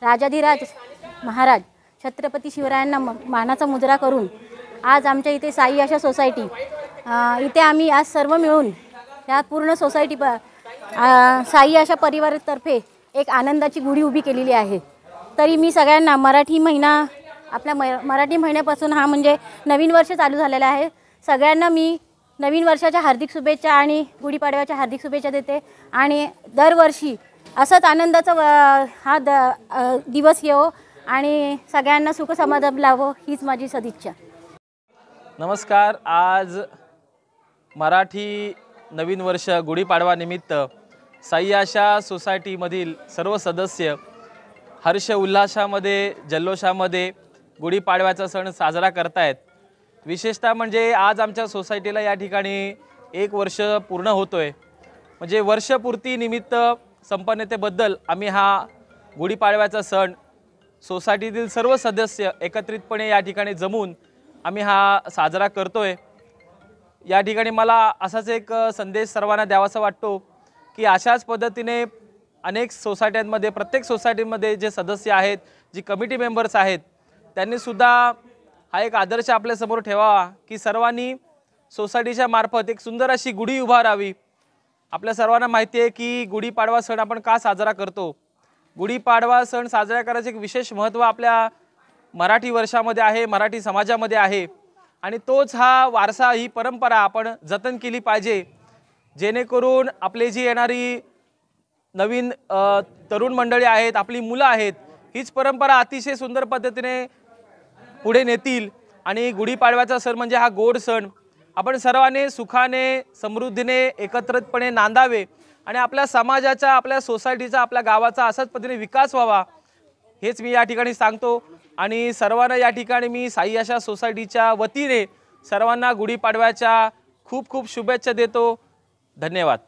राजाधिराज महाराज छत्रपती शिवरायांना मानाचा मुजरा करून आज आमच्या इथे साई आशा सोसायटी इथे आम्ही आज सर्व मिळून या पूर्ण सोसायटी साई आशा परिवारातर्फे एक आनंदाची गुढी उभी केलेली आहे। तरी मी सगळ्यांना मराठी महिन्यापासून हा म्हणजे नवीन वर्ष चालू झालेला आहे। सगळ्यांना मी नवीन वर्षाच्या हार्दिक शुभेच्छा आणि गुढीपाडव्याच्या हार्दिक शुभेच्छा देते आणि दरवर्षी असंच आनंदाचा दिवस येवो आणि सगळ्यांना सुख समाधान लाभो हीच माझी सदिच्छा। नमस्कार। आज मराठी नवीन वर्ष गुढीपाडवा निमित्त साई आशा सोसायटीमधील सर्व सदस्य हर्ष उल्हासामध्ये जल्लोषामध्ये गुढीपाडव्याचा सण साजरा करतायत। विशेषतः म्हणजे आज आमच्या सोसायटीला या ठिकाणी 1 वर्ष पूर्ण होतोय। म्हणजे वर्षपूर्ती निमित्त संपन्नतेबद्दल आम्ही हा गुढीपाडव्याचा सण सोसायटीतील सर्व सदस्य एकत्रितपणे या ठिकाणी जमून आम्ही हा साजरा करतोय। या ठिकाणी मला असाच एक संदेश सर्वांना द्यावासा वाटतो की अशाच पद्धतीने अनेक सोसायट्यांमध्ये प्रत्येक सोसायटीमध्ये जे सदस्य आहेत, जी कमिटी मेंबर्स आहेत, त्यांनी सुद्धा हा एक आदर्श आपल्या समोर ठेवावा की सर्वांनी सोसायटीच्या मार्फत एक सुंदर अशी गुढी उभारावी। आपल्या सर्वांना माहिती आहे की गुढीपाडवा सण आपण का साजरा करतो। गुढीपाडवा सण साजरा करायचे एक विशेष महत्त्व आपल्या मराठी वर्षामध्ये आहे, मराठी समाजामध्ये आहे आणि तोच हा वारसा, ही परंपरा आपण जतन केली पाहिजे, जेणेकरून आपली जी येणारी नवीन तरुण मंडळी आहेत, आपली मुलं आहेत, हीच परंपरा अतिशय सुंदर पद्धतीने पुढे नेतील। आणि गुढीपाडव्याचा सण म्हणजे हा गोड सण आपण सर्वांनी सुखाने समृद्धीने एकत्रितपणे नांदावे आणि आपल्या समाजाचा, आपल्या सोसायटीचा, आपल्या गावाचा असाच पद्धतीने विकास व्हावा हेच मी या ठिकाणी सांगतो। आणि सर्वांना या ठिकाणी मी साई आशा सोसायटीच्या वतीने सर्वांना गुढीपाडव्याच्या खूप खूप शुभेच्छा देतो। धन्यवाद।